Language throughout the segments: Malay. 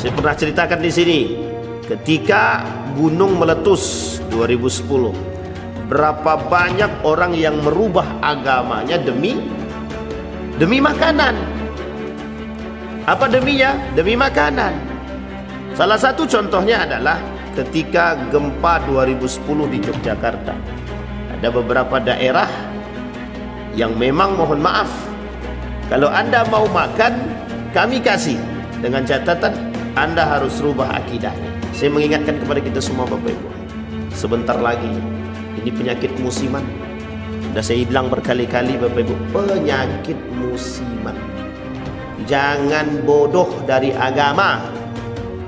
Saya pernah ceritakan di sini, ketika gunung meletus 2010, berapa banyak orang yang merubah agamanya demi makanan. Apa deminya? Demi makanan. Salah satu contohnya adalah ketika gempa 2010 di Yogyakarta. Ada beberapa daerah yang memang mohon maaf, kalau Anda mau makan, kami kasih, dengan catatan Anda harus rubah akidahnya. Saya mengingatkan kepada kita semua Bapak Ibu, sebentar lagi ini penyakit musiman. Sudah saya bilang berkali-kali Bapak Ibu, penyakit musiman. Jangan bodoh dari agama,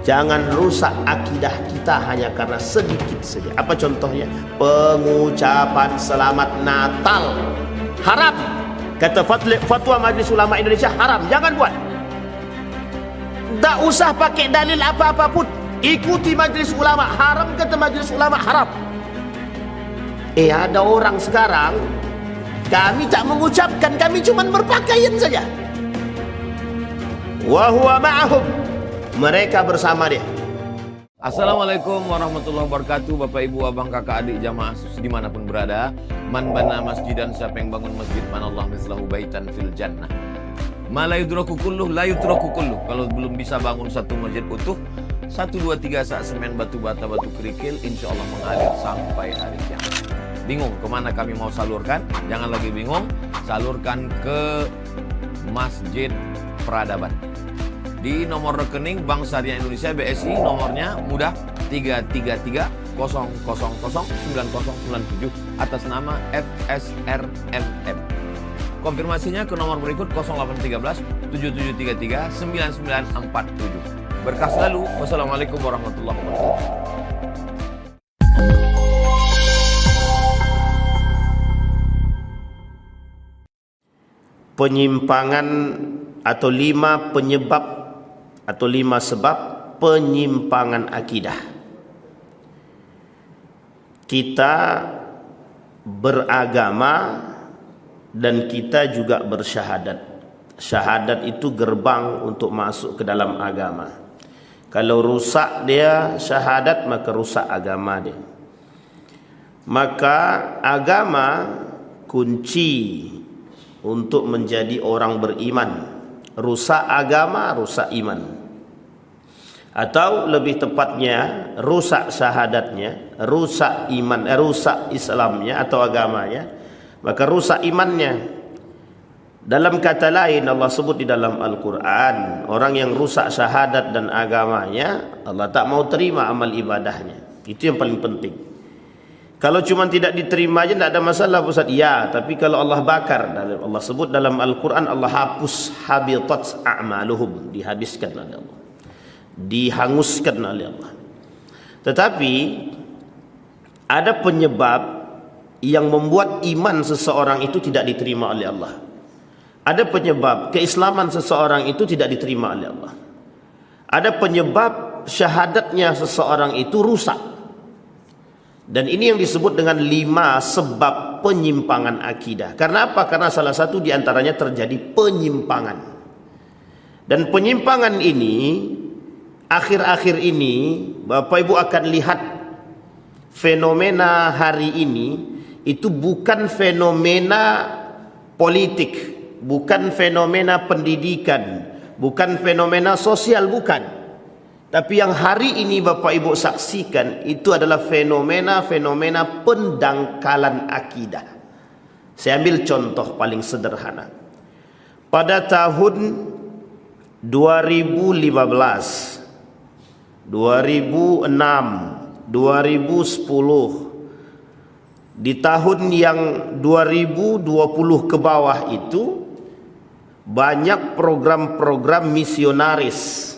jangan rusak akidah kita hanya karena sedikit saja. Apa contohnya? Pengucapan selamat Natal haram. Kata fatwa Majelis Ulama Indonesia, haram, jangan buat. Tak usah pakai dalil apa-apa pun, ikuti Majelis Ulama. Haram kata Majelis Ulama, haram. Ada orang sekarang, kami tak mengucapkan, kami cuma berpakaian saja. Wa huwa ma'ahum, mereka bersama dia. Assalamualaikum warahmatullahi wabarakatuh. Bapak ibu abang kakak adik jamaah dimanapun berada. Man bana masjidan, siapa yang bangun masjid, manallah mislahu baitan fil jannah. Ma la yudraku kulluh la yutraku kulluh. Kalau belum bisa bangun satu masjid utuh, 1, 2, 3 sak semen batu bata batu kerikil, insya Allah mengalir sampai hari kiamat. Bingung kemana kami mau salurkan? Jangan lagi bingung, salurkan ke Masjid Peradaban. Di nomor rekening Bank Syariah Indonesia BSI, nomornya mudah 33300009097 atas nama FSRMM. Konfirmasinya ke nomor berikut 0813 7733 9947. Berkah selalu. Wassalamualaikum warahmatullahi wabarakatuh. Penyimpangan atau 5 penyebab atau 5 sebab penyimpangan akidah. Kita beragama dan kita juga bersyahadat. Syahadat itu gerbang untuk masuk ke dalam agama. Kalau rusak dia syahadat, maka rusak agama dia. Maka agama kunci untuk menjadi orang beriman. Rusak agama, rusak iman. Atau lebih tepatnya, rusak syahadatnya, rusak iman, rusak Islamnya atau agamanya, maka rusak imannya. Dalam kata lain, Allah sebut di dalam Al-Quran, orang yang rusak syahadat dan agamanya, Allah tak mau terima amal ibadahnya. Itu yang paling penting. Kalau cuma tidak diterima aja tidak ada masalah Ustaz. Ya, tapi kalau Allah bakar, Allah sebut dalam Al-Quran, Allah hapus, habitat a'maluhum, dihabiskan oleh Allah, dihanguskan oleh Allah. Tetapi ada penyebab yang membuat iman seseorang itu tidak diterima oleh Allah. Ada penyebab keislaman seseorang itu tidak diterima oleh Allah. Ada penyebab syahadatnya seseorang itu rusak. Dan ini yang disebut dengan 5 sebab penyimpangan akidah. Karena apa? Karena salah satu diantaranya terjadi penyimpangan. Dan penyimpangan ini, akhir-akhir ini, Bapak Ibu akan lihat fenomena hari ini, itu bukan fenomena politik, bukan fenomena pendidikan, bukan fenomena sosial, bukan. Tapi yang hari ini Bapak Ibu saksikan itu adalah fenomena-fenomena pendangkalan akidah. Saya ambil contoh paling sederhana. Pada tahun 2015, 2006, 2010, di tahun yang 2020 ke bawah itu banyak program-program misionaris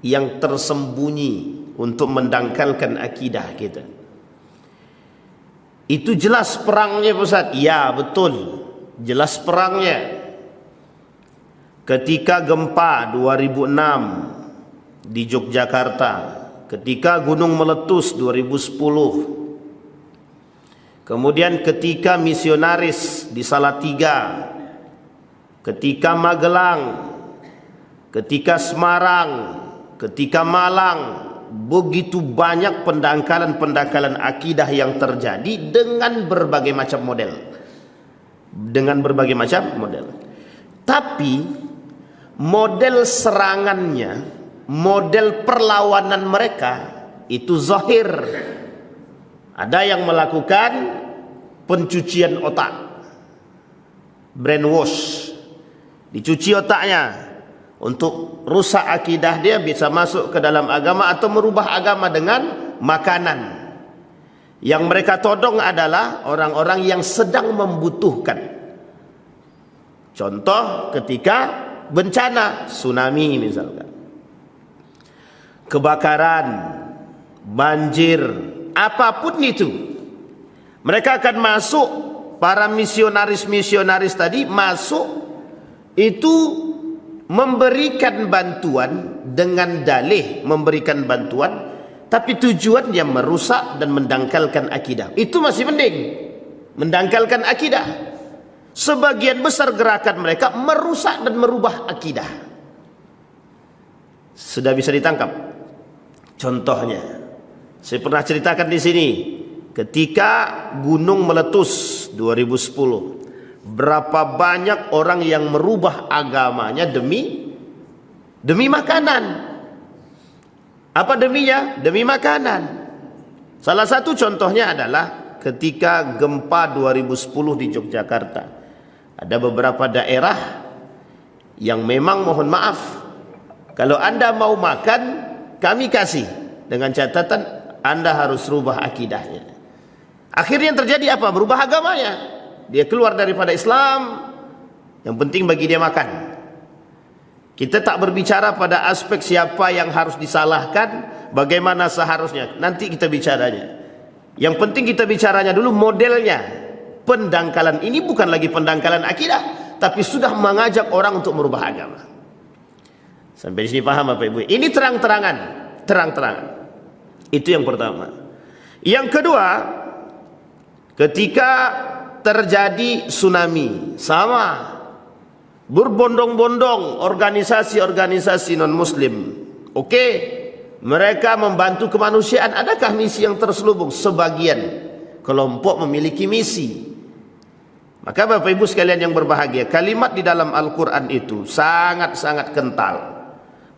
yang tersembunyi untuk mendangkalkan akidah kita. Itu jelas perangnya Ustaz. Ya, betul, jelas perangnya. Ketika gempa 2006 di Yogyakarta, ketika gunung meletus 2010, kemudian ketika misionaris di Salatiga, ketika Magelang, ketika Semarang, ketika Malang begitu banyak pendangkalan-pendangkalan akidah yang terjadi dengan berbagai macam model. Tapi model serangannya, model perlawanan mereka itu zahir. Ada yang melakukan pencucian otak, brainwash, dicuci otaknya untuk rusak akidah dia, bisa masuk ke dalam agama atau merubah agama dengan makanan. Yang mereka todong adalah orang-orang yang sedang membutuhkan. Contoh ketika bencana, tsunami misalkan, kebakaran, banjir, apapun itu, mereka akan masuk. Para misionaris tadi masuk itu memberikan bantuan dengan dalih memberikan bantuan, tapi tujuannya merusak dan mendangkalkan akidah. Itu masih mending, mendangkalkan akidah. Sebagian besar gerakan mereka merusak dan merubah akidah. Sudah bisa ditangkap. Contohnya, saya pernah ceritakan di sini, ketika gunung meletus 2010, berapa banyak orang yang merubah agamanya demi makanan. Apa deminya? Demi makanan. Salah satu contohnya adalah ketika gempa 2010 di Yogyakarta. Ada beberapa daerah yang memang mohon maaf, kalau Anda mau makan, kami kasih, dengan catatan Anda harus rubah akidahnya. Akhirnya yang terjadi apa? Berubah agamanya. Dia keluar daripada Islam, yang penting bagi dia makan. Kita tak berbicara pada aspek siapa yang harus disalahkan, bagaimana seharusnya, nanti kita bicaranya. Yang penting kita bicaranya dulu modelnya. Pendangkalan ini bukan lagi pendangkalan akidah, tapi sudah mengajak orang untuk merubah agama. Sampai di sini paham Bapak Ibu? Ini terang-terangan. Itu yang pertama. Yang kedua, ketika terjadi tsunami, sama, berbondong-bondong organisasi-organisasi non-muslim. Oke, mereka membantu kemanusiaan. Adakah misi yang terselubung? Sebagian kelompok memiliki misi. Maka Bapak Ibu sekalian yang berbahagia, kalimat di dalam Al-Quran itu sangat-sangat kental.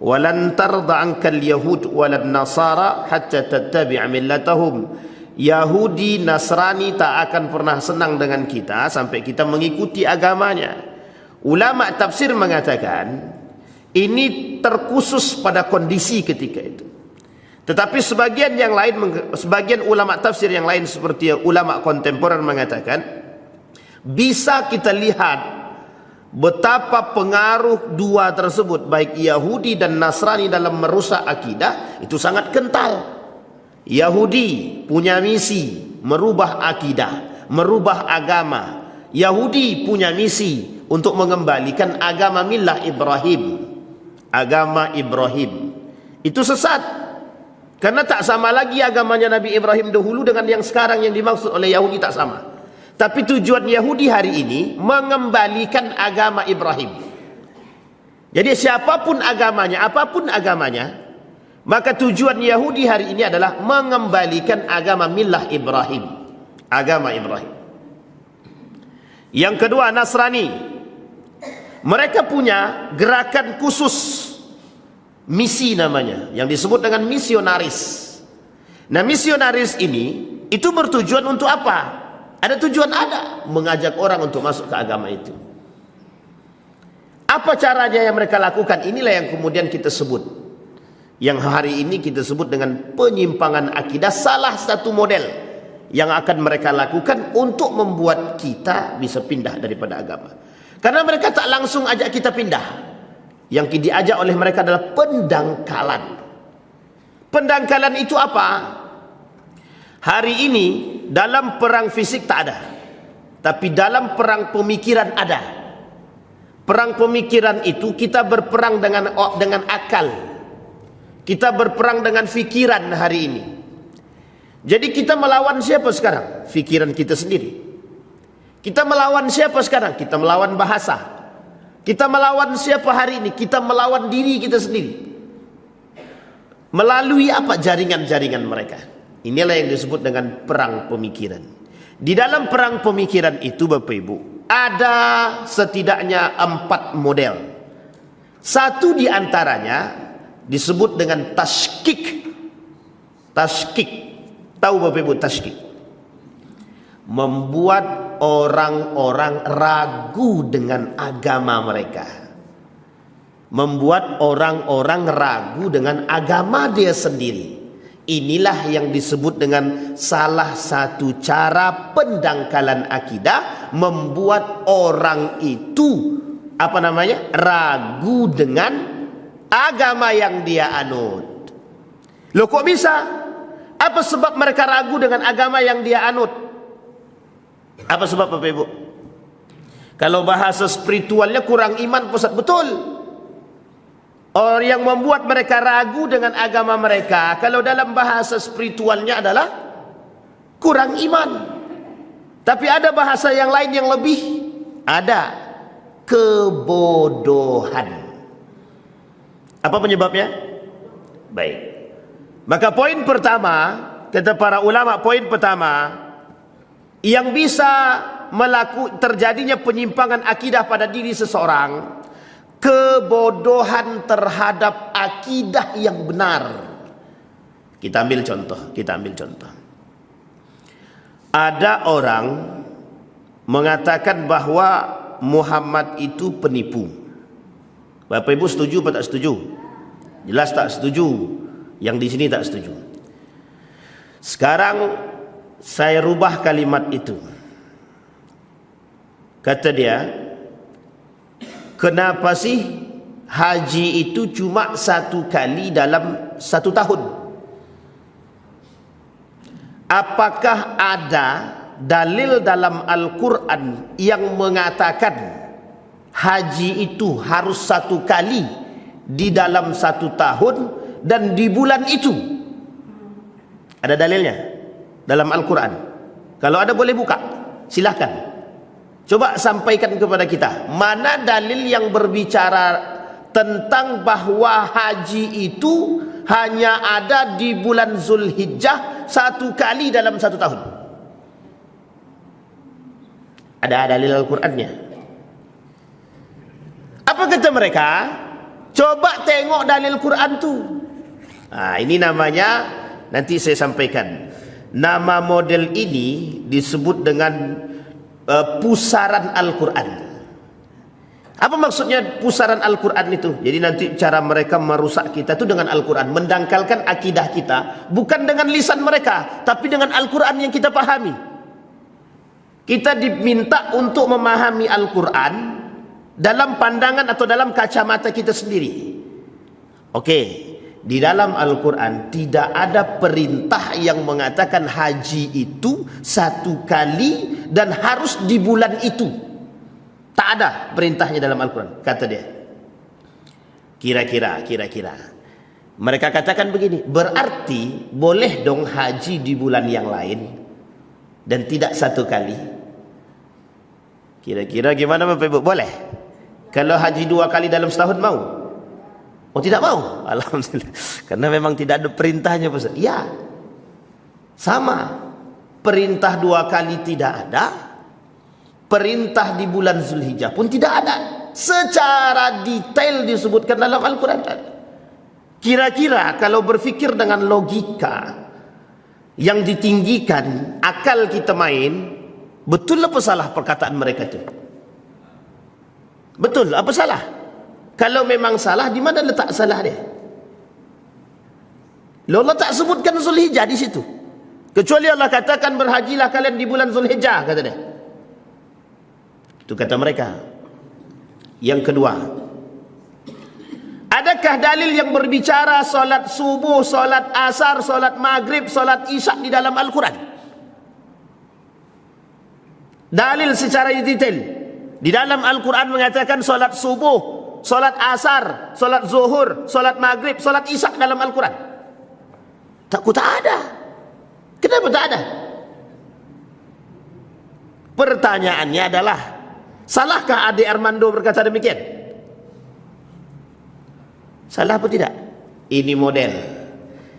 Walan tarda ankal yahud walan nasara hatta tattabi'a millatahum. Yahudi, Nasrani tak akan pernah senang dengan kita sampai kita mengikuti agamanya. Ulama tafsir mengatakan ini terkhusus pada kondisi ketika itu. Tetapi sebagian ulama tafsir yang lain seperti ulama kontemporer mengatakan bisa kita lihat betapa pengaruh dua tersebut, baik Yahudi dan Nasrani, dalam merusak akidah itu sangat kental. Yahudi punya misi merubah akidah, merubah agama. Yahudi punya misi untuk mengembalikan agama millah Ibrahim. Agama Ibrahim itu sesat, karena tak sama lagi agamanya Nabi Ibrahim dahulu dengan yang sekarang yang dimaksud oleh Yahudi, tak sama. Tapi tujuan Yahudi hari ini mengembalikan agama Ibrahim. Jadi siapapun agamanya, apapun agamanya, maka tujuan Yahudi hari ini adalah mengembalikan agama millah Ibrahim. Agama Ibrahim. Yang kedua, Nasrani. Mereka punya gerakan khusus, misi namanya, yang disebut dengan misionaris. Nah, misionaris ini itu bertujuan untuk apa? Ada tujuan, ada mengajak orang untuk masuk ke agama itu. Apa caranya yang mereka lakukan? Inilah yang kemudian kita sebut, yang hari ini kita sebut dengan penyimpangan akidah. Salah satu model yang akan mereka lakukan untuk membuat kita bisa pindah daripada agama. Karena mereka tak langsung ajak kita pindah. Yang diajak oleh mereka adalah pendangkalan. Pendangkalan itu apa? Hari ini dalam perang fisik tak ada, tapi dalam perang pemikiran ada. Perang pemikiran itu kita berperang dengan akal. Kita berperang dengan fikiran hari ini. Jadi kita melawan siapa sekarang? Fikiran kita sendiri. Kita melawan siapa sekarang? Kita melawan bahasa. Kita melawan siapa hari ini? Kita melawan diri kita sendiri. Melalui apa? Jaringan-jaringan mereka. Inilah yang disebut dengan perang pemikiran. Di dalam perang pemikiran itu Bapak Ibu, ada setidaknya 4 model. Satu di antaranya disebut dengan tashkik. Tashkik. Tahu Bapak Ibu tashkik? Membuat orang-orang ragu dengan agama mereka. Membuat orang-orang ragu dengan agama dia sendiri. Inilah yang disebut dengan salah satu cara pendangkalan akidah, membuat orang itu ragu dengan agama yang dia anut. Loh kok bisa? Apa sebab mereka ragu dengan agama yang dia anut? Apa sebab Bapak Ibu? Kalau bahasa spiritualnya kurang iman, Ustaz, betul. Orang yang membuat mereka ragu dengan agama mereka, kalau dalam bahasa spiritualnya adalah kurang iman. Tapi ada bahasa yang lain yang lebih, ada kebodohan. Apa penyebabnya? Baik. Maka poin pertama, kata para ulama, poin pertama yang bisa terjadinya penyimpangan akidah pada diri seseorang, kebodohan terhadap akidah yang benar. Kita ambil contoh. Ada orang mengatakan bahwa Muhammad itu penipu. Bapak Ibu setuju atau tak setuju? Jelas tak setuju. Yang di sini tak setuju. Sekarang saya rubah kalimat itu. Kata dia, kenapa sih haji itu cuma 1 kali dalam 1 tahun? Apakah ada dalil dalam Al-Quran yang mengatakan haji itu harus 1 kali di dalam 1 tahun dan di bulan itu? Ada dalilnya dalam Al-Quran? Kalau ada boleh buka, silahkan. Coba sampaikan kepada kita, mana dalil yang berbicara tentang bahwa haji itu hanya ada di bulan Zulhijjah 1 kali dalam 1 tahun? Ada dalil Al-Qurannya? Apa kata mereka? Coba tengok dalil Quran tu. Ini namanya, nanti saya sampaikan. Nama model ini disebut dengan pusaran Al-Quran. Apa maksudnya pusaran Al-Quran itu? Jadi nanti cara mereka merusak kita itu dengan Al-Quran, mendangkalkan akidah kita bukan dengan lisan mereka, tapi dengan Al-Quran yang kita pahami. Kita diminta untuk memahami Al-Quran dalam pandangan atau dalam kacamata kita sendiri. Oke, di dalam Al-Quran tidak ada perintah yang mengatakan haji itu 1 kali dan harus di bulan itu. Tak ada perintahnya dalam Al-Quran, kata dia. Kira-kira mereka katakan begini, berarti boleh dong haji di bulan yang lain dan tidak 1 kali? Kira-kira gimana Bapak Ibu? Boleh? Kalau haji 2 kali dalam setahun mau? Oh, tidak mau? Alhamdulillah. Karena memang tidak ada perintahnya, Ustaz. Ya, sama. Perintah 2 kali tidak ada. Perintah di bulan Zulhijjah pun tidak ada. Secara detail disebutkan dalam Al-Quran. Kira-kira kalau berfikir dengan logika yang ditinggikan, akal kita main, betul apa salah perkataan mereka itu? Betul apa salah? Kalau memang salah, di mana letak salah dia? Allah tak sebutkan Zulhijjah di situ. Kecuali Allah katakan berhajilah kalian di bulan Zulhijjah, kata dia. Itu kata mereka. Yang kedua, adakah dalil yang berbicara solat subuh, solat asar, solat maghrib, solat isya di dalam Al-Quran? Dalil secara detail. Di dalam Al-Quran mengatakan solat subuh, solat asar, solat zuhur, solat maghrib, solat isya dalam Al-Quran. Tak ada. Kenapa tak ada? Pertanyaannya adalah, salahkah Ade Armando berkata demikian? Salah apa tidak? Ini model.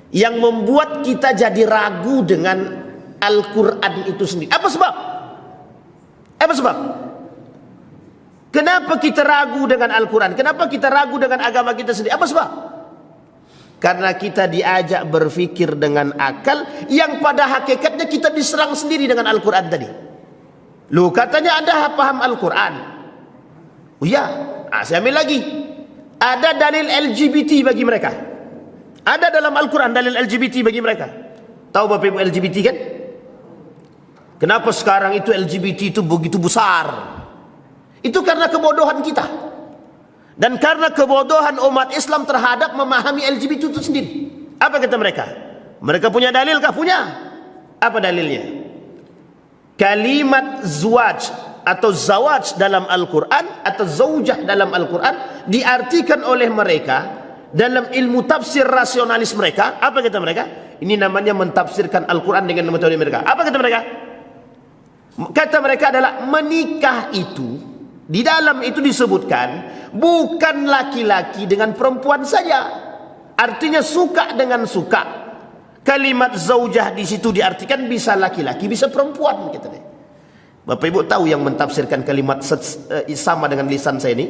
yang membuat kita jadi ragu dengan Al-Quran itu sendiri. Apa sebab? Apa sebab? Kenapa kita ragu dengan Al-Quran? Kenapa kita ragu dengan agama kita sendiri? Apa sebab? Karena kita diajak berfikir dengan akal yang pada hakikatnya kita diserang sendiri dengan Al-Quran tadi. Loh, katanya Anda paham Al-Quran. Oh iya, saya ambil lagi. Ada dalil LGBT bagi mereka. Ada dalam Al-Quran dalil LGBT bagi mereka. Tahu Bapak Ibu LGBT kan? Kenapa sekarang itu LGBT itu begitu besar? Itu karena kebodohan kita. Dan karena kebodohan umat Islam terhadap memahami LGBT itu sendiri. Apa kata mereka? Mereka punya dalil kah? Punya. Apa dalilnya? Kalimat zuwaj atau zawaj dalam Al-Quran atau zaujah dalam Al-Quran diartikan oleh mereka dalam ilmu tafsir rasionalis mereka. Apa kata mereka? Ini namanya mentafsirkan Al-Quran dengan metode mereka. Apa kata mereka? Kata mereka adalah menikah itu, di dalam itu disebutkan bukan laki-laki dengan perempuan saja. Artinya suka dengan suka. Kalimat zaujah di situ diartikan bisa laki-laki, bisa perempuan, kata dia. Bapak Ibu tahu yang mentafsirkan kalimat sama dengan lisan saya ini?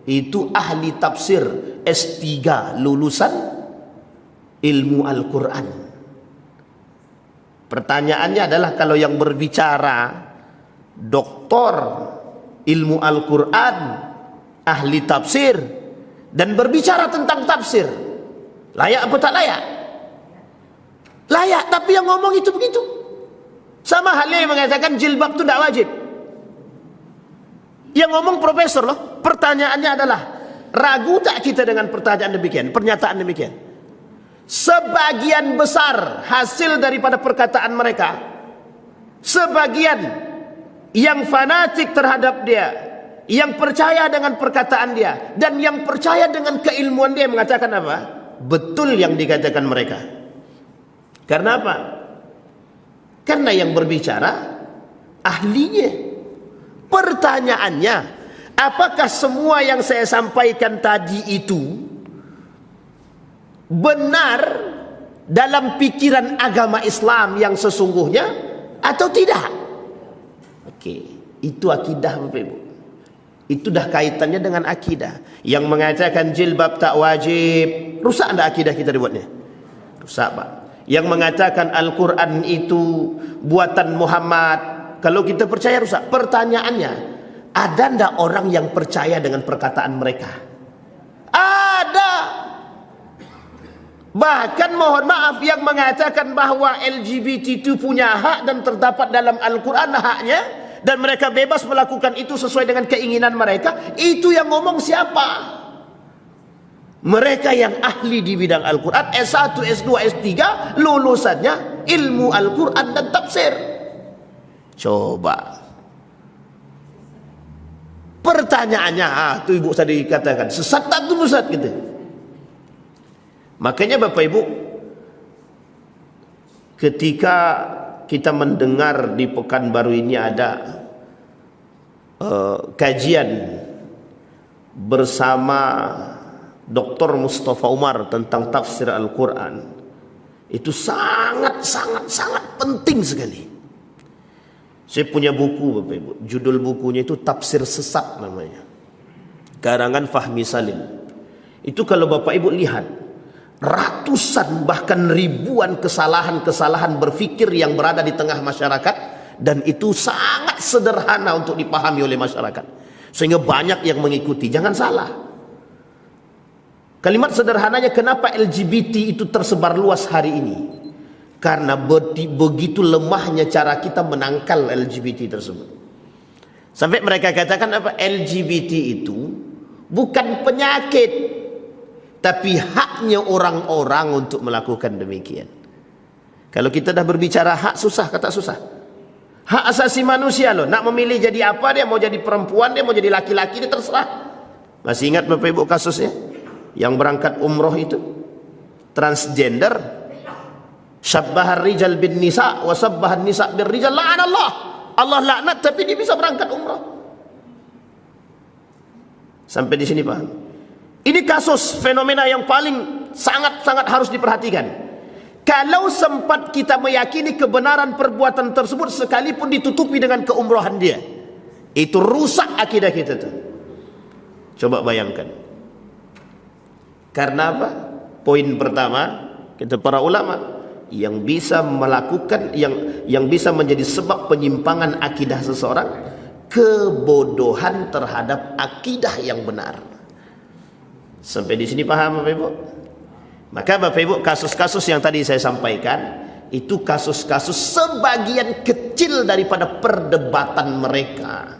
Itu ahli tafsir S3 lulusan ilmu Al-Quran. Pertanyaannya adalah kalau yang berbicara doktor ilmu Al-Quran, ahli tafsir, dan berbicara tentang tafsir, layak apa tak layak? Layak, tapi yang ngomong itu begitu. Sama halnya yang mengatakan jilbab itu tidak wajib. Yang ngomong profesor loh. Pertanyaannya adalah, ragu tak kita dengan pertanyaan demikian, pernyataan demikian? Sebagian besar hasil daripada perkataan mereka, sebagian yang fanatik terhadap dia, yang percaya dengan perkataan dia, dan yang percaya dengan keilmuan dia, mengatakan apa? Betul yang dikatakan mereka. Karena apa? Karena yang berbicara ahlinya. Pertanyaannya, apakah semua yang saya sampaikan tadi itu benar dalam pikiran agama Islam yang sesungguhnya atau tidak? Oke, itu akidah Bapak Ibu. Itu dah kaitannya dengan akidah. Yang mengatakan jilbab tak wajib, rusak anda akidah kita dibuatnya? Rusak Pak. Yang mengatakan Al-Quran itu buatan Muhammad, kalau kita percaya rusak. Pertanyaannya, ada ndak orang yang percaya dengan perkataan mereka? Ada. Bahkan mohon maaf, yang mengatakan bahwa LGBT itu punya hak dan terdapat dalam Al-Quran haknya, dan mereka bebas melakukan itu sesuai dengan keinginan mereka, itu yang ngomong siapa? Mereka yang ahli di bidang Al-Quran, S1, S2, S3, lulusannya ilmu Al-Quran dan tafsir. Coba. Pertanyaannya, itu ibu tadi katakan, sesat tak tu sesat gitu. Makanya Bapak Ibu, ketika kita mendengar di Pekanbaru ini ada kajian bersama Dr. Mustafa Umar tentang tafsir Al-Quran, itu sangat penting sekali. Saya punya buku Bapak Ibu, judul bukunya itu Tafsir Sesat namanya, karangan Fahmi Salim. Itu kalau Bapak Ibu lihat, ratusan bahkan ribuan kesalahan-kesalahan berfikir yang berada di tengah masyarakat, dan itu sangat sederhana untuk dipahami oleh masyarakat, sehingga banyak yang mengikuti. Jangan salah, kalimat sederhananya, kenapa LGBT itu tersebar luas hari ini? Karena begitu lemahnya cara kita menangkal LGBT tersebut. Sampai mereka katakan apa? LGBT itu bukan penyakit, tapi haknya orang-orang untuk melakukan demikian. Kalau kita dah berbicara hak, susah, kata susah. Hak asasi manusia loh. Nak memilih jadi apa, dia mau jadi perempuan, dia mau jadi laki-laki, dia terserah. Masih ingat Bapak Ibu kasusnya? Yang berangkat umroh itu transgender, syabbahar rijal bin nisa wa sabbahan nisa bin rijal, la'anallah, Allah laknat, tapi dia bisa berangkat umroh. Sampai di sini paham? Ini kasus fenomena yang paling sangat harus diperhatikan. Kalau sempat kita meyakini kebenaran perbuatan tersebut sekalipun ditutupi dengan keumrohan dia, itu rusak akidah kita tuh. Coba bayangkan. Karena apa? Poin pertama, kata para ulama, yang bisa melakukan, yang bisa menjadi sebab penyimpangan akidah seseorang, kebodohan terhadap akidah yang benar. Sampai di sini paham Bapak Ibu? Maka Bapak Ibu, kasus-kasus yang tadi saya sampaikan itu kasus-kasus sebagian kecil daripada perdebatan mereka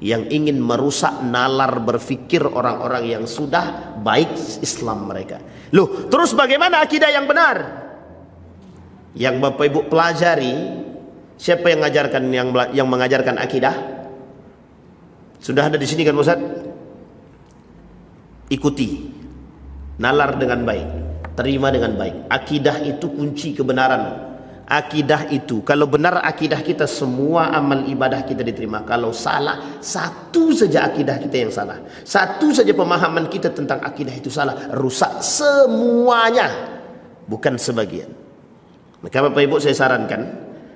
yang ingin merusak nalar berfikir orang-orang yang sudah baik Islam mereka. Loh, terus bagaimana akidah yang benar? Yang Bapak Ibu pelajari, siapa yang mengajarkan akidah? Sudah ada di sini kan Ustaz? Ikuti, nalar dengan baik, terima dengan baik. Akidah itu kunci kebenaran. Akidah itu, kalau benar akidah kita, semua amal ibadah kita diterima. Kalau salah, satu saja akidah kita yang salah, satu saja pemahaman kita tentang akidah itu salah, rusak semuanya, bukan sebagian. Maka Bapak Ibu, saya sarankan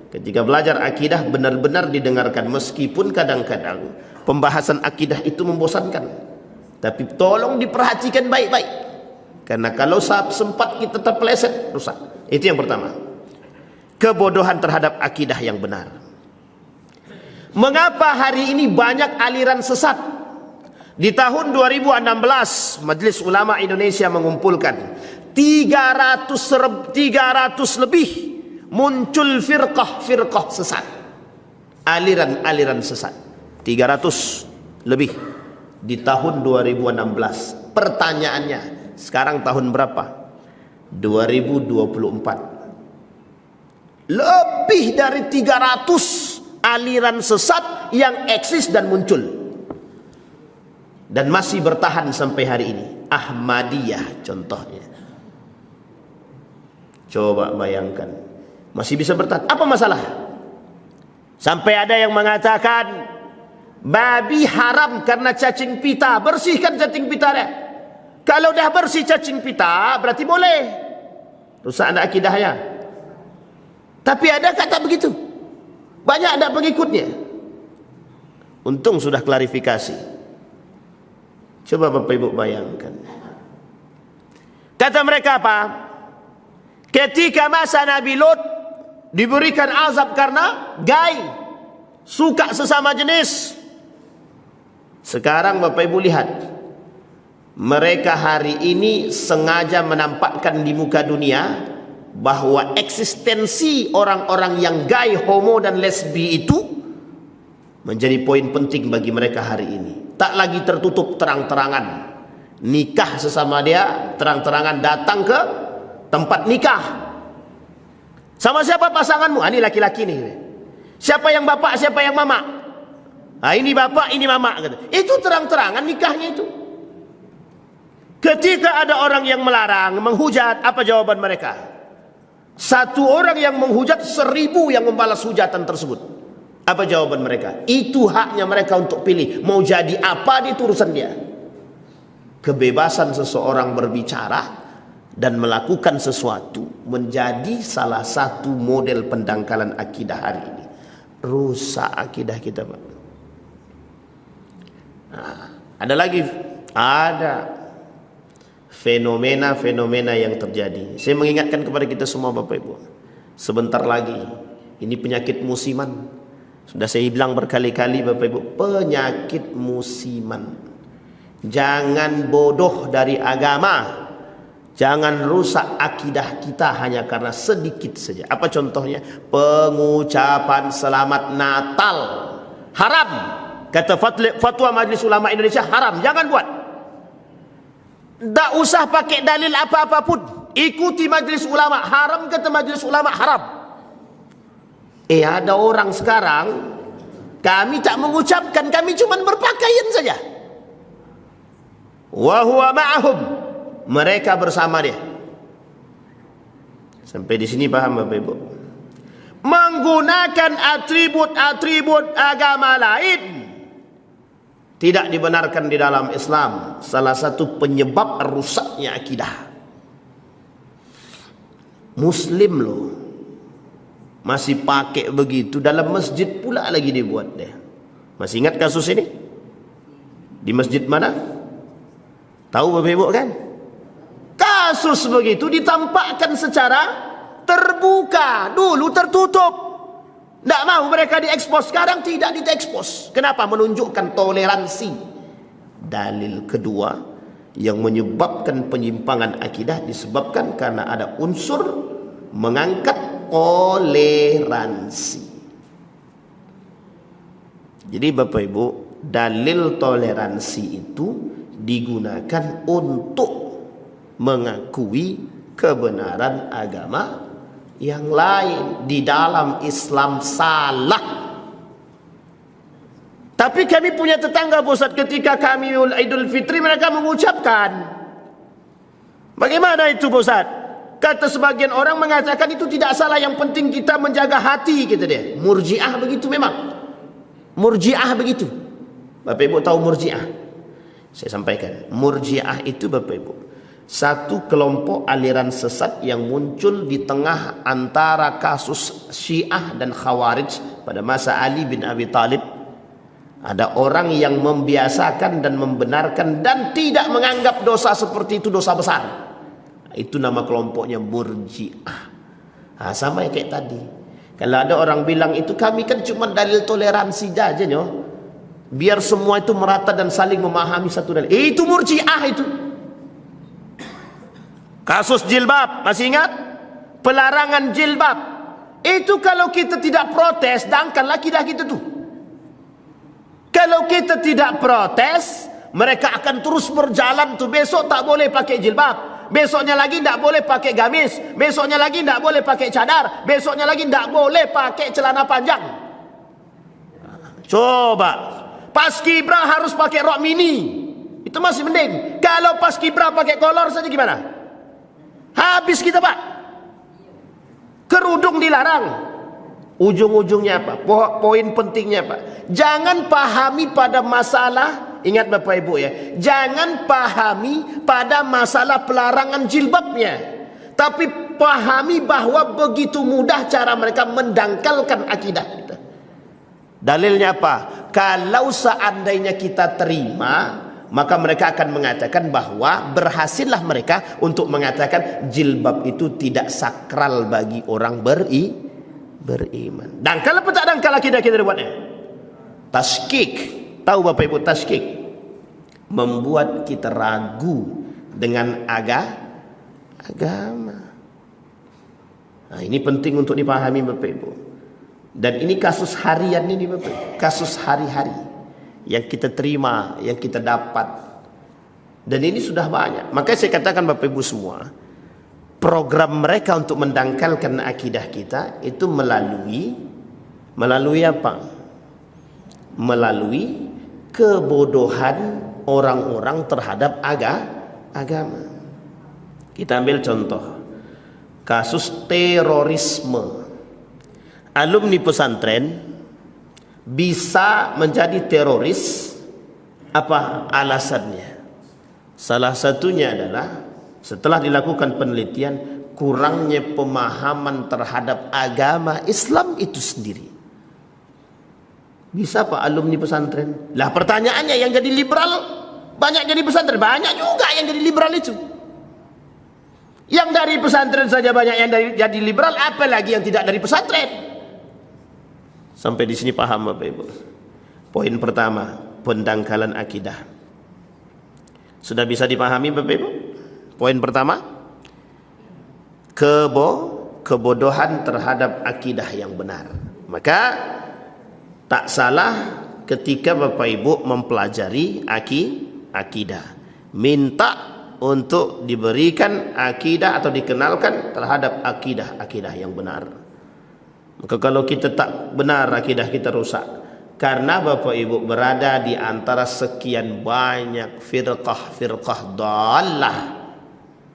ketika belajar akidah benar-benar didengarkan, meskipun kadang-kadang pembahasan akidah itu membosankan, tapi tolong diperhatikan baik-baik, karena kalau sempat kita terpeleset, rusak. Itu yang pertama. Kebodohan terhadap akidah yang benar. Mengapa hari ini banyak aliran sesat? Di tahun 2016 Majelis Ulama Indonesia mengumpulkan 300 lebih muncul firqah sesat, aliran sesat 300 lebih di tahun 2016. Pertanyaannya, sekarang tahun berapa? 2024. Lebih dari 300 aliran sesat yang eksis dan muncul, dan masih bertahan sampai hari ini. Ahmadiyah contohnya. Coba bayangkan, masih bisa bertahan. Apa masalah? Sampai ada yang mengatakan babi haram karena cacing pita. Bersihkan cacing pita dia. Kalau dah bersih cacing pita berarti boleh. Rusak ada akidahnya. Tapi ada kata begitu, banyak ada pengikutnya. Untung sudah klarifikasi. Coba Bapak Ibu bayangkan. Kata mereka apa? Ketika masa Nabi Lut diberikan azab karena gay, suka sesama jenis. Sekarang Bapak Ibu lihat, mereka hari ini sengaja menampakkan di muka dunia bahwa eksistensi orang-orang yang gay, homo dan lesbi itu menjadi poin penting bagi mereka hari ini. Tak lagi tertutup terang-terangan. Nikah sesama dia, terang-terangan datang ke tempat nikah. Sama siapa pasanganmu? Ini laki-laki nih. Siapa yang bapak, siapa yang mama? Ini bapak, ini mama. Itu terang-terangan nikahnya itu. Ketika ada orang yang melarang, menghujat, apa jawaban mereka? Satu orang yang menghujat, 1000 yang membalas hujatan tersebut. Apa jawaban mereka? Itu haknya mereka untuk pilih. Mau jadi apa, itu urusan dia. Kebebasan seseorang berbicara dan melakukan sesuatu menjadi salah satu model pendangkalan akidah hari ini. Rusak akidah kita, Pak. Nah, ada lagi. Ada fenomena-fenomena yang terjadi. Saya mengingatkan kepada kita semua Bapak Ibu, sebentar lagi ini penyakit musiman. Sudah saya bilang berkali-kali Bapak Ibu, penyakit musiman. Jangan bodoh dari agama. Jangan rusak akidah kita hanya karena sedikit saja. Apa contohnya? Pengucapan selamat Natal haram. Kata fatwa Majelis Ulama Indonesia, haram, jangan buat. Tak usah pakai dalil apa-apapun, ikuti Majelis Ulama. Haram kata Majelis Ulama, haram. Ada orang sekarang, kami tak mengucapkan, kami cuma berpakaian saja. Wa huwa ma'ahum, mereka bersama dia. Sampai di sini paham Bapak Ibu? Menggunakan atribut-atribut agama lain tidak dibenarkan di dalam Islam. Salah satu penyebab rusaknya akidah. Muslim loh, masih pakai begitu, dalam masjid pula lagi dibuat dia. Masih ingat kasus ini? Di masjid mana? Tahu Bapak Ibu kan? Kasus begitu ditampakkan secara terbuka, dulu tertutup. Tidak mau mereka diekspos, sekarang tidak diekspos. Kenapa? Menunjukkan toleransi. Dalil kedua yang menyebabkan penyimpangan akidah disebabkan karena ada unsur mengangkat toleransi. Jadi Bapak Ibu, dalil toleransi itu digunakan untuk mengakui kebenaran agama yang lain. Di dalam Islam salah. Tapi kami punya tetangga Ustaz, ketika kami Idul Fitri mereka mengucapkan. Bagaimana itu Ustaz? Kata sebagian orang mengatakan itu tidak salah, yang penting kita menjaga hati, kata dia. Murji'ah begitu memang. Murji'ah begitu. Bapak Ibu tahu Murji'ah? Saya sampaikan. Murji'ah itu Bapak Ibu, satu kelompok aliran sesat yang muncul di tengah antara kasus Syiah dan Khawarij pada masa Ali bin Abi Thalib. Ada orang yang membiasakan dan membenarkan dan tidak menganggap dosa seperti itu dosa besar. Itu nama kelompoknya Murji'ah. Nah, sama kayak tadi. Kalau ada orang bilang itu kami kan cuma dalil toleransi saja, biar semua itu merata dan saling memahami satu dalil. Itu Murji'ah itu. Kasus jilbab, masih ingat? Pelarangan jilbab. Itu kalau kita tidak protes, dangkanlah akidah kita tuh. Kalau kita tidak protes, mereka akan terus berjalan tuh. Besok tak boleh pakai jilbab, besoknya lagi tak boleh pakai gamis, besoknya lagi tak boleh pakai cadar, besoknya lagi tak boleh pakai celana panjang. Coba, paskibra harus pakai rok mini, itu masih mending. Kalau paskibra pakai kolor saja gimana? Habis kita Pak. Kerudung dilarang. Ujung-ujungnya apa? Poin pentingnya apa? Jangan pahami pada masalah, ingat Bapak Ibu ya, jangan pahami pada masalah pelarangan jilbabnya, tapi pahami bahwa begitu mudah cara mereka mendangkalkan akidah kita. Dalilnya apa? Kalau seandainya kita terima, maka mereka akan mengatakan bahwa berhasillah mereka untuk mengatakan jilbab itu tidak sakral bagi orang beriman. Dangkal apa tak dangkal akidah kita buatnya? Tashkik. Tahu Bapak Ibu tashkik? Membuat kita ragu dengan agama. Nah, ini penting untuk dipahami Bapak Ibu. Dan ini kasus harian ini Bapak Ibu. Kasus hari-hari yang kita terima, yang kita dapat. Dan ini sudah banyak. Makanya saya katakan Bapak Ibu semua, program mereka untuk mendangkalkan akidah kita itu melalui apa? Melalui kebodohan orang-orang terhadap agama. Kita ambil contoh kasus terorisme. Alumni pesantren bisa menjadi teroris, apa alasannya? Salah satunya adalah setelah dilakukan penelitian, kurangnya pemahaman terhadap agama Islam itu sendiri. Bisa Pak alumni pesantren? Lah pertanyaannya, yang jadi liberal banyak jadi pesantren? Banyak juga yang jadi liberal itu. Yang dari pesantren saja banyak yang jadi liberal, apalagi yang tidak dari pesantren. Sampai di sini paham Bapak Ibu? Poin pertama, pendangkalan akidah. Sudah bisa dipahami Bapak Ibu? Poin pertama, kebodohan terhadap akidah yang benar. Maka tak salah ketika Bapak Ibu mempelajari akidah, minta untuk diberikan akidah atau dikenalkan terhadap akidah yang benar. Maka kalau kita tak benar, akidah kita rusak. Karena Bapak Ibu berada di antara sekian banyak firqah dhalah.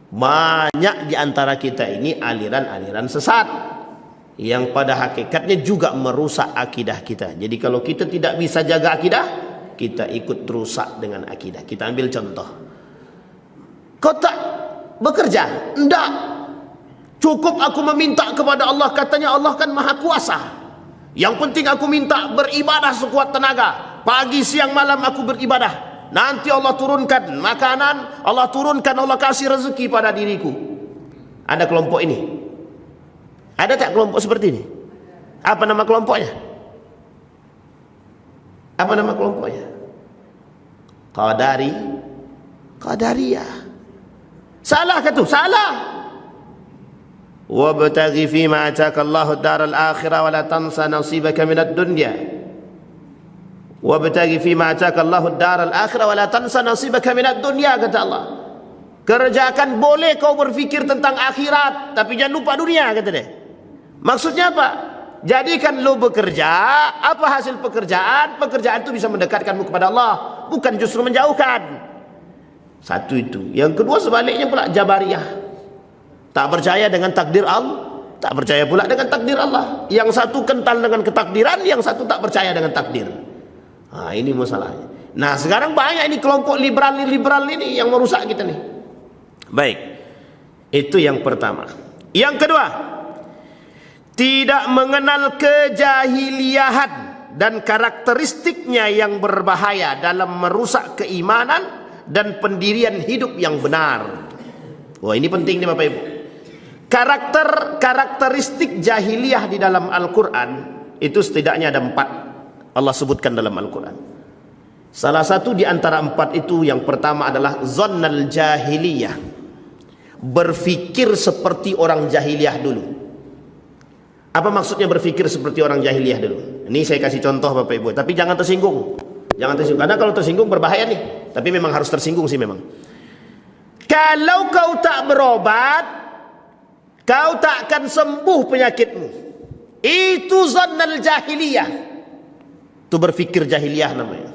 Banyak di antara kita ini aliran-aliran sesat yang pada hakikatnya juga merusak akidah kita. Jadi kalau kita tidak bisa jaga akidah, kita ikut rusak dengan akidah. Kita ambil contoh. Kau tak bekerja? Enggak. Cukup aku meminta kepada Allah, katanya Allah kan maha kuasa. Yang penting aku minta beribadah sekuat tenaga. Pagi, siang, malam aku beribadah. Nanti Allah turunkan makanan, Allah turunkan, Allah kasih rezeki pada diriku. Ada kelompok ini? Ada tak kelompok seperti ini? Apa nama kelompoknya? Apa nama kelompoknya? Qadariyah. Salah ke tu? Salah. Wabtaghi fima ataka Allahu ad-daral akhirah wa la tansa nasibaka minad dunya. Wabtaghi fima ataka Allahu ad-daral akhirah wa la tansa nasibaka minad dunya, kata Allah. Kerjakan, boleh kau berfikir tentang akhirat, tapi jangan lupa dunia, kata dia. Maksudnya apa? Jadikan lu bekerja, apa hasil pekerjaan? Pekerjaan itu bisa mendekatkanmu kepada Allah, bukan justru menjauhkan. Satu itu. Yang kedua sebaliknya pula, Jabariyah. Tak percaya dengan takdir Allah, tak percaya pula dengan takdir Allah. Yang satu kental dengan ketakdiran, yang satu tak percaya dengan takdir. Nah, ini masalahnya. Nah, sekarang banyak ini kelompok liberal ini yang merusak kita nih. Baik, itu yang pertama. Yang kedua, tidak mengenal kejahiliahan dan karakteristiknya yang berbahaya dalam merusak keimanan dan pendirian hidup yang benar. Wah, ini penting nih Bapak Ibu. Karakteristik jahiliyah di dalam Al-Quran itu setidaknya ada 4. Allah sebutkan dalam Al-Quran. Salah satu di antara 4 itu, yang pertama adalah zannal jahiliyah, berfikir seperti orang jahiliyah dulu. Apa maksudnya berfikir seperti orang jahiliyah dulu? Ini saya kasih contoh Bapak Ibu, tapi jangan tersinggung. Jangan tersinggung, karena kalau tersinggung berbahaya nih. Tapi memang harus tersinggung sih memang. Kalau kau tak berobat, kau tak akan sembuh penyakitmu. Itu zannal jahiliyah. Itu berfikir jahiliyah namanya.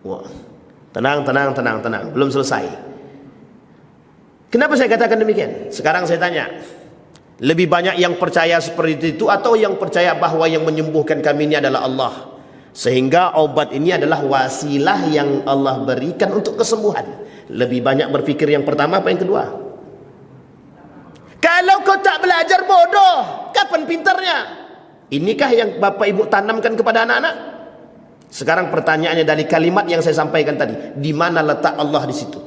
Wah, tenang. Belum selesai. Kenapa saya katakan demikian? Sekarang saya tanya, lebih banyak yang percaya seperti itu atau yang percaya bahwa yang menyembuhkan kami ini adalah Allah, sehingga obat ini adalah wasilah yang Allah berikan untuk kesembuhan? Lebih banyak berfikir yang pertama apa yang kedua? Kalau kau tak belajar, bodoh, kapan pintarnya? Inikah yang Bapak Ibu tanamkan kepada anak-anak? Sekarang pertanyaannya dari kalimat yang saya sampaikan tadi, di mana letak Allah di situ?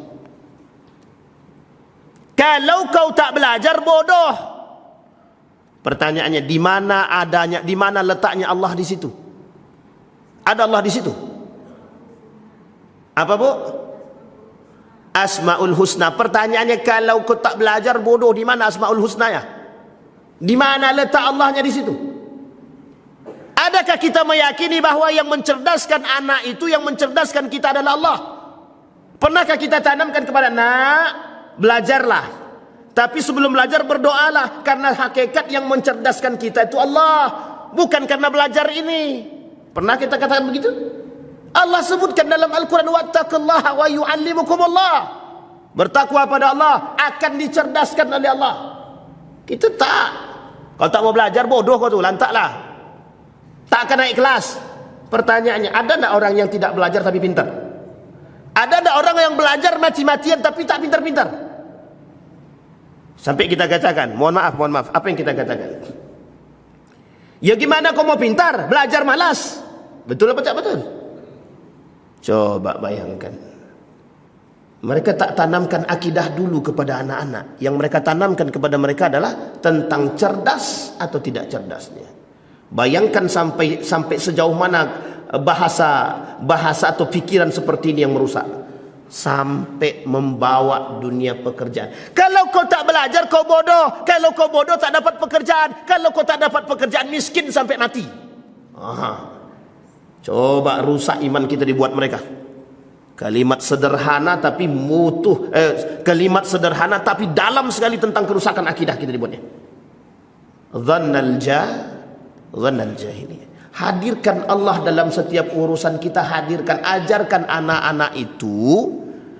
Kalau kau tak belajar, bodoh. Pertanyaannya, di mana letaknya Allah di situ? Ada Allah di situ? Apa Bu? Asmaul Husna. Pertanyaannya, kalau kau tak belajar, bodoh, di mana Asmaul Husnanya? Di mana letak Allahnya di situ? Adakah kita meyakini bahwa yang mencerdaskan anak itu, yang mencerdaskan kita adalah Allah? Pernahkah kita tanamkan kepada anak, belajarlah, tapi sebelum belajar berdoalah, karena hakikat yang mencerdaskan kita itu Allah, bukan karena belajar ini. Pernah kita katakan begitu? Allah sebutkan dalam Al-Quran, wattaqullaha wa yu'allimukumullah. Bertakwa pada Allah, akan dicerdaskan oleh Allah. Kita tak. Kalau tak mau belajar, bodoh kau tu, lantaklah. Tak akan naik kelas. Pertanyaannya, ada tak orang yang tidak belajar tapi pintar? Ada tak orang yang belajar mati-matian tapi tak pintar-pintar? Sampai kita katakan, mohon maaf, apa yang kita katakan? Ya gimana kau mau pintar? Belajar malas. Betul apa tak betul? Coba bayangkan. Mereka tak tanamkan akidah dulu kepada anak-anak. Yang mereka tanamkan kepada mereka adalah tentang cerdas atau tidak cerdasnya. Bayangkan sampai sejauh mana bahasa atau pikiran seperti ini yang merusak, sampai membawa dunia pekerjaan. Kalau kau tak belajar, kau bodoh. Kalau kau bodoh, tak dapat pekerjaan. Kalau kau tak dapat pekerjaan, miskin sampai mati. Coba rusak iman kita dibuat mereka. Kalimat sederhana tapi kalimat sederhana tapi dalam sekali tentang kerusakan akidah kita dibuatnya. Dhannal jahiliyah. Hadirkan Allah dalam setiap urusan kita, hadirkan, ajarkan anak-anak itu.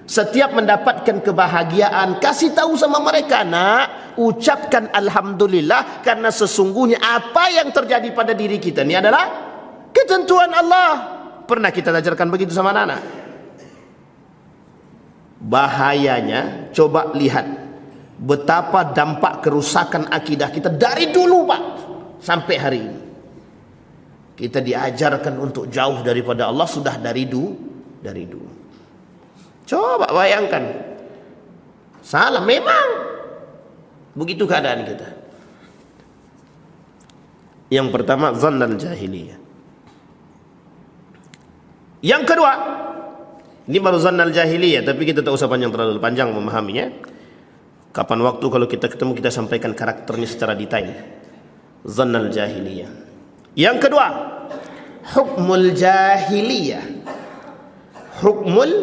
Setiap mendapatkan kebahagiaan, kasih tahu sama mereka, nak, ucapkan alhamdulillah, karena sesungguhnya apa yang terjadi pada diri kita ini adalah ketentuan Allah. Pernah kita ajarkan begitu sama anak-anak? Bahayanya, coba lihat, betapa dampak kerusakan akidah kita dari dulu Pak sampai hari ini. Kita diajarkan untuk jauh daripada Allah sudah dari dulu. Coba bayangkan. Salah memang. Begitu keadaan kita. Yang pertama zannal jahiliyah. Yang kedua, ini baru zannal jahiliyah, tapi kita tak usah terlalu panjang memahaminya. Kapan waktu kalau kita ketemu kita sampaikan karakternya secara detail. Zannal jahiliyah. Yang kedua, hukmul jahiliyah. Hukmul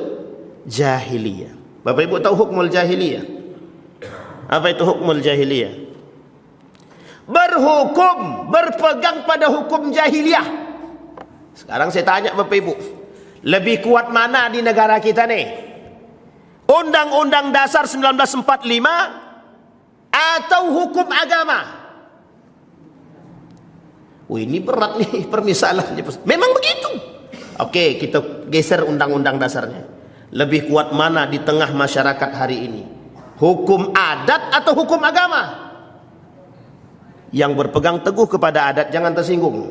jahiliyah. Bapak Ibu tahu hukmul jahiliyah? Apa itu hukmul jahiliyah? Berhukum, berpegang pada hukum jahiliyah. Sekarang saya tanya Bapak Ibu, lebih kuat mana di negara kita nih? Undang-Undang Dasar 1945 atau hukum agama? Ini berat nih permisalannya. Memang begitu. Oke, kita geser undang-undang dasarnya. Lebih kuat mana di tengah masyarakat hari ini? Hukum adat atau hukum agama? Yang berpegang teguh kepada adat jangan tersinggung.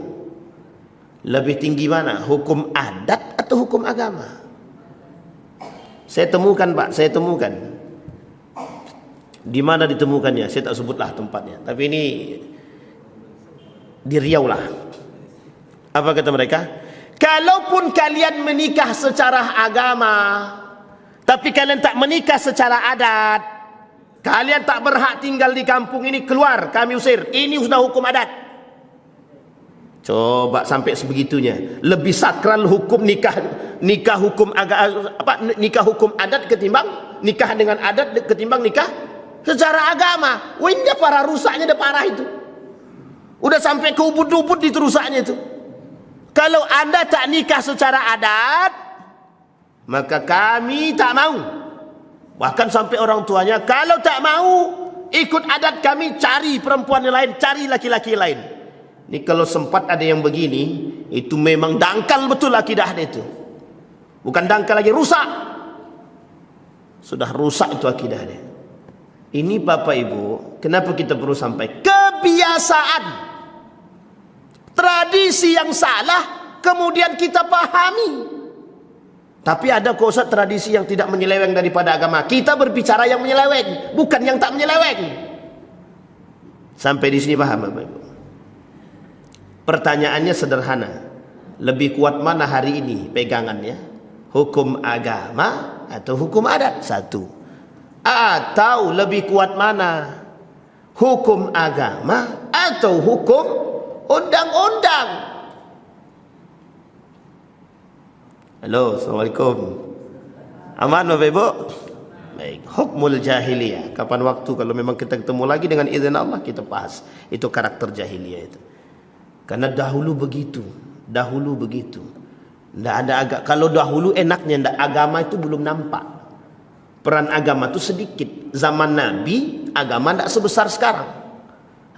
Lebih tinggi mana? Hukum adat atau hukum agama? Saya temukan Pak, saya temukan. Di mana ditemukannya? Saya tak sebutlah tempatnya. Tapi ini di Riau lah. Apa kata mereka? Kalaupun kalian menikah secara agama, tapi kalian tak menikah secara adat, kalian tak berhak tinggal di kampung ini, keluar, kami usir. Ini sudah hukum adat. Coba sampai sebegitunya. Lebih sakral hukum nikah hukum nikah hukum adat ketimbang nikah dengan adat ketimbang nikah secara agama. Wah, ini para rusaknya dah parah itu. Udah sampai ke ubud-ubud itu rusaknya itu. Kalau Anda tak nikah secara adat, maka kami tak mau. Bahkan sampai orang tuanya, kalau tak mau ikut adat kami, cari perempuan yang lain, cari laki-laki lain. Ini kalau sempat ada yang begini, itu memang dangkal betul akidah itu. Bukan dangkal lagi, rusak. Sudah rusak itu akidah dia. Ini Bapak Ibu, kenapa kita perlu sampai kebiasaan, tradisi yang salah, kemudian kita pahami. Tapi ada kok Ustaz tradisi yang tidak menyeleweng daripada agama. Kita berbicara yang menyeleweng, bukan yang tak menyeleweng. Sampai di sini paham Bapak Ibu? Pertanyaannya sederhana. Lebih kuat mana hari ini pegangannya? Hukum agama atau hukum adat? Satu. Atau lebih kuat mana? Hukum agama atau hukum undang-undang? Halo, Assalamualaikum. Aman Bapak Ibu? Baik, hukmul jahiliyah. Kapan waktu kalau memang kita ketemu lagi dengan izin Allah kita bahas. Itu karakter jahiliyah itu. Karena dahulu begitu. Nggak ada kalau dahulu enaknya ndak, agama itu belum nampak. Peran agama itu sedikit. Zaman Nabi agama ndak sebesar sekarang.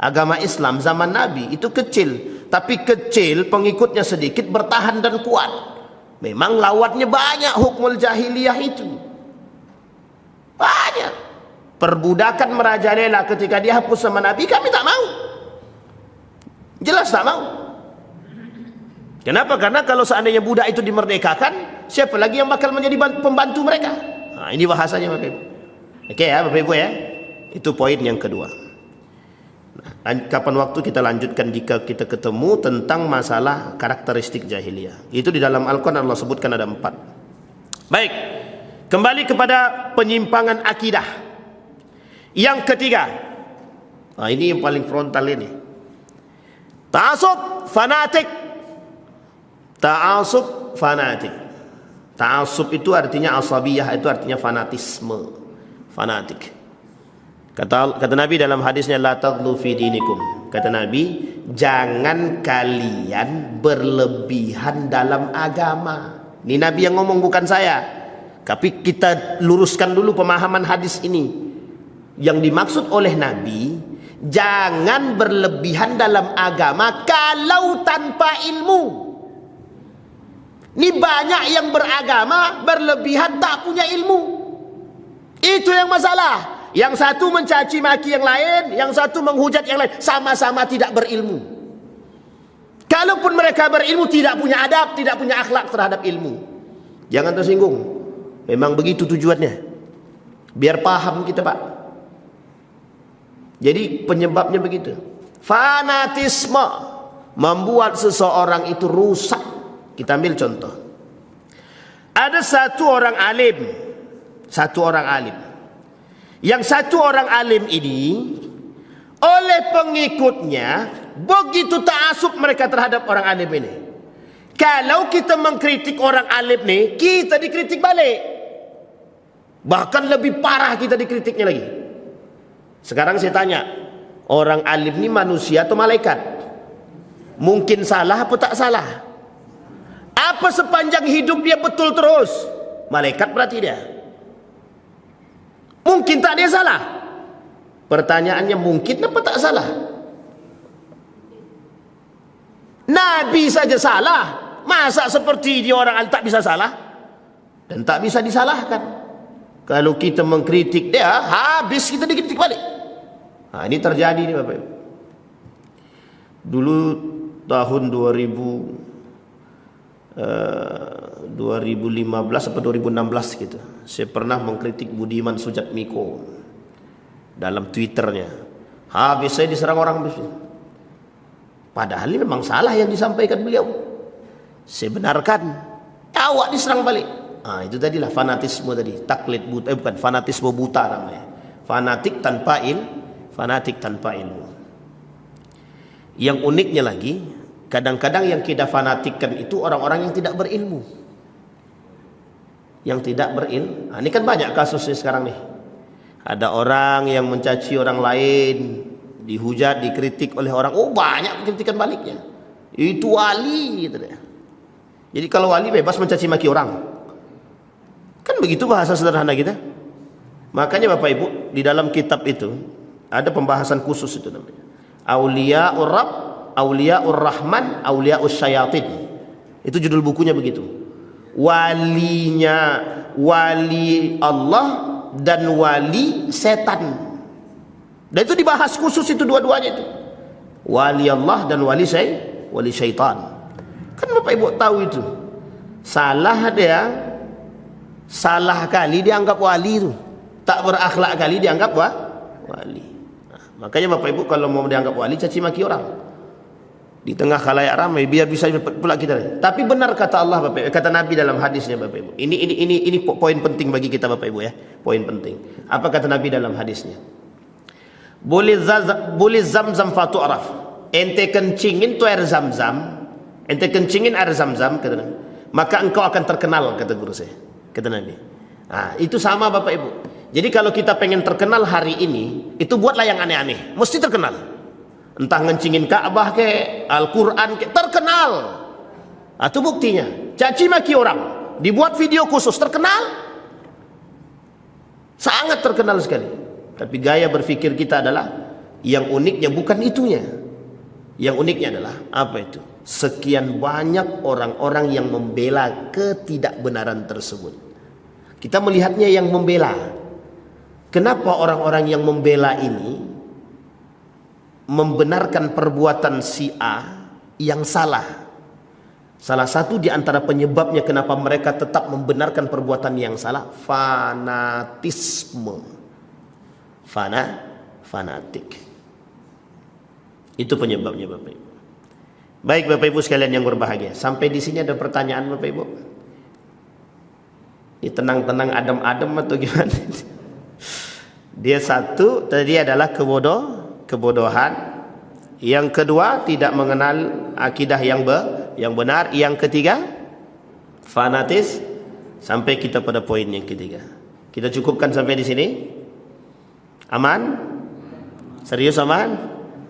Agama Islam zaman Nabi itu kecil, tapi kecil pengikutnya sedikit, bertahan dan kuat. Memang lawatnya banyak hukmul jahiliyah itu. Banyak. Perbudakan merajalela ketika dihapus sama Nabi, kami tak mau. Jelas tak mau. Kenapa? Karena kalau seandainya budak itu dimerdekakan, siapa lagi yang bakal menjadi pembantu mereka? Nah, ini bahasanya Bapak Ibu. Oke ya Bapak Ibu ya. Itu poin yang kedua. Nah, kapan waktu kita lanjutkan jika kita ketemu tentang masalah karakteristik jahiliyah. Itu di dalam Al-Quran Allah sebutkan ada 4. Baik. Kembali kepada penyimpangan akidah. Yang ketiga. Nah, ini yang paling frontal ini. Ta'asub fanatik. Ta'asub fanatik. Ta'asub itu artinya asabiyah, itu artinya fanatisme. Fanatik. Kata Nabi dalam hadisnya, la taghlu fi dinikum. Kata Nabi, jangan kalian berlebihan dalam agama. Ini Nabi yang ngomong, bukan saya. Tapi kita luruskan dulu pemahaman hadis ini. Yang dimaksud oleh Nabi, jangan berlebihan dalam agama kalau tanpa ilmu. Ini banyak yang beragama berlebihan tak punya ilmu. Itu yang masalah. Yang satu mencaci maki yang lain, yang satu menghujat yang lain, sama-sama tidak berilmu. Kalaupun mereka berilmu, tidak punya adab, tidak punya akhlak terhadap ilmu. Jangan tersinggung. Memang begitu tujuannya. Biar paham kita, Pak. Jadi penyebabnya begitu. Fanatisme membuat seseorang itu rusak. Kita ambil contoh. Ada satu orang alim. Yang satu orang alim ini, oleh pengikutnya, begitu ta'asub mereka terhadap orang alim ini. Kalau kita mengkritik orang alim ini, kita dikritik balik. Bahkan lebih parah kita dikritiknya lagi. Sekarang saya tanya, orang alim ini manusia atau malaikat? Mungkin salah apa tak salah? Apa sepanjang hidup dia betul terus? Malaikat berarti dia. Mungkin tak dia salah. Pertanyaannya mungkin apa tak salah? Nabi saja salah. Masa seperti dia orang alim tak bisa salah? Dan tak bisa disalahkan. Kalau kita mengkritik dia, habis kita dikritik balik. Nah, ini terjadi nih Bapak Ibu. Dulu tahun 2015 atau 2016 gitu, saya pernah mengkritik Budiman Sujatmiko dalam Twitternya. Habis saya diserang orang bisnis. Padahal ini memang salah yang disampaikan beliau. Saya benarkan, awak diserang balik. Ah, itu tadilah fanatisme tadi, taklid buta, bukan fanatisme buta namanya. Fanatik tanpa ilmu. Yang uniknya lagi, kadang-kadang yang kita fanatikkan itu orang-orang yang tidak berilmu. Nah, ini kan banyak kasusnya sekarang nih. Ada orang yang mencaci orang lain, dihujat, dikritik oleh orang. Oh, banyak kritikan baliknya. Itu wali gitu deh. Jadi kalau wali bebas mencaci maki orang. Kan begitu bahasa sederhana kita. Makanya Bapak Ibu, di dalam kitab itu ada pembahasan khusus itu namanya. Auliyaur Rabb, Auliyaur Rahman, Auliyaus Syayatin. Itu judul bukunya begitu. Walinya wali Allah dan wali setan. Dan itu dibahas khusus itu dua-duanya itu. Wali Allah dan wali syaitan. Kan Bapak Ibu tahu itu. Salah dia, salah kali dianggap wali itu. Tak berakhlak kali dianggap wali. Nah, makanya Bapak Ibu kalau mau dianggap wali, caci maki orang di tengah khalayak ramai biar bisa pula kita. Tapi benar kata Allah Bapak Ibu, kata Nabi dalam hadisnya Bapak Ibu. Ini poin penting bagi kita Bapak Ibu ya. Poin penting. Apa kata Nabi dalam hadisnya? Boleh zam-zam fatu'raf. Ente kencingin tu air zam-zam. Ente kencingin air zam-zam kata Nabi. Maka engkau akan terkenal kata guru saya. Kata Nabi. Nah, itu sama Bapak Ibu. Jadi kalau kita pengen terkenal hari ini, itu buatlah yang aneh-aneh. Mesti terkenal. Entah ngencingin Ka'bah ke, Al-Quran ke, terkenal. Itu buktinya. Caci maki orang, dibuat video khusus, terkenal. Sangat terkenal sekali. Tapi gaya berpikir kita adalah, yang uniknya bukan itunya. Yang uniknya adalah, apa itu? Sekian banyak orang-orang yang membela ketidakbenaran tersebut. Kita melihatnya yang membela. Kenapa orang-orang yang membela ini membenarkan perbuatan si A yang salah? Salah satu di antara penyebabnya kenapa mereka tetap membenarkan perbuatan yang salah, fanatisme. Fanatik. Itu penyebabnya Bapak Ibu. Baik Bapak Ibu sekalian yang berbahagia. Sampai di sini ada pertanyaan Bapak Ibu? Ini tenang-tenang adem-adem atau gimana? Dia satu tadi adalah kebodohan. Yang kedua tidak mengenal akidah yang benar. Yang ketiga fanatis. Sampai kita pada poin yang ketiga. Kita cukupkan sampai di sini. Aman? Serius aman?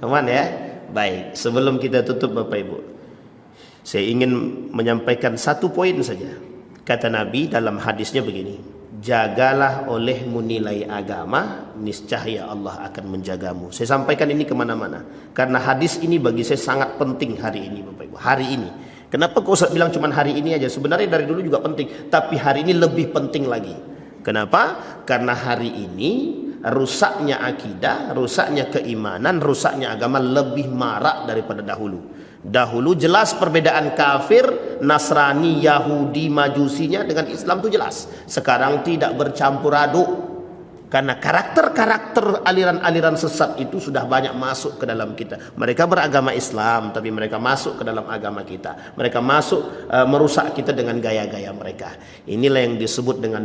Aman ya? Baik. Sebelum kita tutup Bapak Ibu, saya ingin menyampaikan satu poin saja. Kata Nabi dalam hadisnya begini, jagalah olehmu nilai agama, niscaya Allah akan menjagamu. Saya sampaikan ini kemana-mana, karena hadis ini bagi saya sangat penting hari ini Bapak Ibu. Hari ini. Kenapa kau usah bilang cuma hari ini aja? Sebenarnya dari dulu juga penting, tapi hari ini lebih penting lagi. Kenapa? Karena hari ini rusaknya akidah, rusaknya keimanan, rusaknya agama lebih marak daripada dahulu. Dahulu jelas perbedaan kafir, Nasrani, Yahudi, Majusinya dengan Islam itu jelas. Sekarang tidak bercampur aduk. Karena karakter-karakter aliran-aliran sesat itu sudah banyak masuk ke dalam kita. Mereka beragama Islam, tapi mereka masuk ke dalam agama kita. Mereka masuk merusak kita dengan gaya-gaya mereka. Inilah yang disebut dengan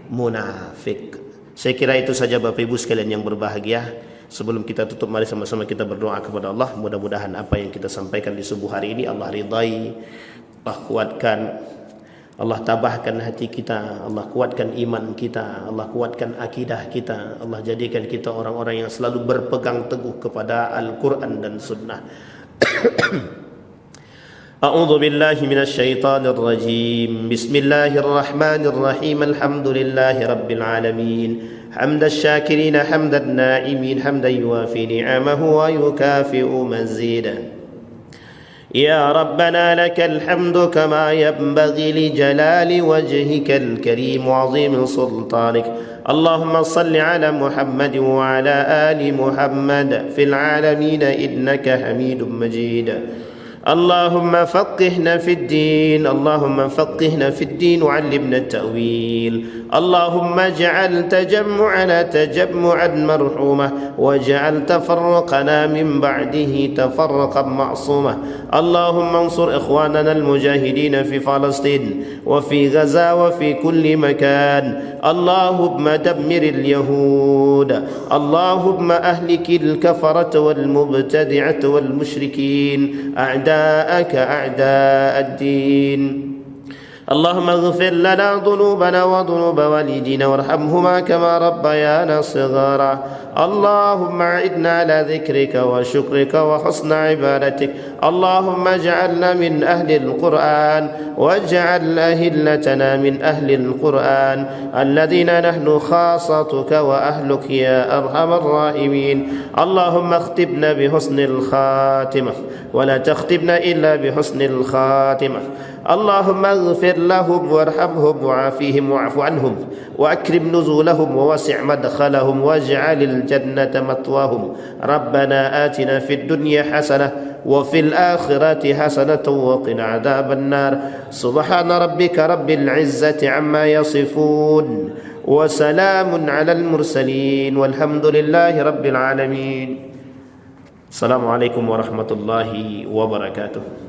munafik. Saya kira itu saja Bapak Ibu sekalian yang berbahagia. Sebelum kita tutup, mari sama-sama kita berdoa kepada Allah. Mudah-mudahan apa yang kita sampaikan di subuh hari ini Allah ridai, Allah kuatkan, Allah tabahkan hati kita, Allah kuatkan iman kita, Allah kuatkan akidah kita, Allah jadikan kita orang-orang yang selalu berpegang teguh kepada Al-Quran dan Sunnah. A'udzu billahi minasy syaithanir rajim. Bismillahirrahmanirrahim. Alhamdulillahi rabbil alamin. Hamdasy syakirin hamdan na'imin hamdan yuwafi ni'amahu wa yukafi'u mazidah. يا ربنا لك الحمد كما ينبغي لجلال وجهك الكريم وعظيم سلطانك. اللهم صل على محمد وعلى آل محمد في العالمين إنك حميد مجيد. اللهم فقهنا في الدين، اللهم فقهنا في الدين وعلمنا التأويل. اللهم اجعل تجمعنا تجمعا مرحوما، واجعل تفرقنا من بعده تفرقا معصوما. اللهم انصر إخواننا المجاهدين في فلسطين وفي غزة وفي كل مكان. اللهم دمر اليهود، اللهم أهلك الكفرة والمبتدعة والمشركين أعداءك أعداء الدين. اللهم اغفر لنا ذنوبنا وذنوب والدينا وارحمهما كما ربيانا صغارا. اللهم أعدنا على ذكرك وشكرك وحسن عبادتك. اللهم اجعلنا من أهل القرآن، واجعل أهلتنا من أهل القرآن الذين نحن خاصتك وأهلك يا أرحم الراحمين. اللهم اختبنا بحسن الخاتمة ولا تختبنا إلا بحسن الخاتمة. اللهم اغفر لهم وارحمهم وعافيهم واعف عنهم وأكرم نزولهم ووسع مدخلهم واجعل الجنة مثواهم. ربنا آتنا في الدنيا حسنة وفي الآخرة حسنة وقنا عذاب النار. سبحان ربك رب العزة عما يصفون وسلام على المرسلين والحمد لله رب العالمين. السلام عليكم ورحمة الله وبركاته.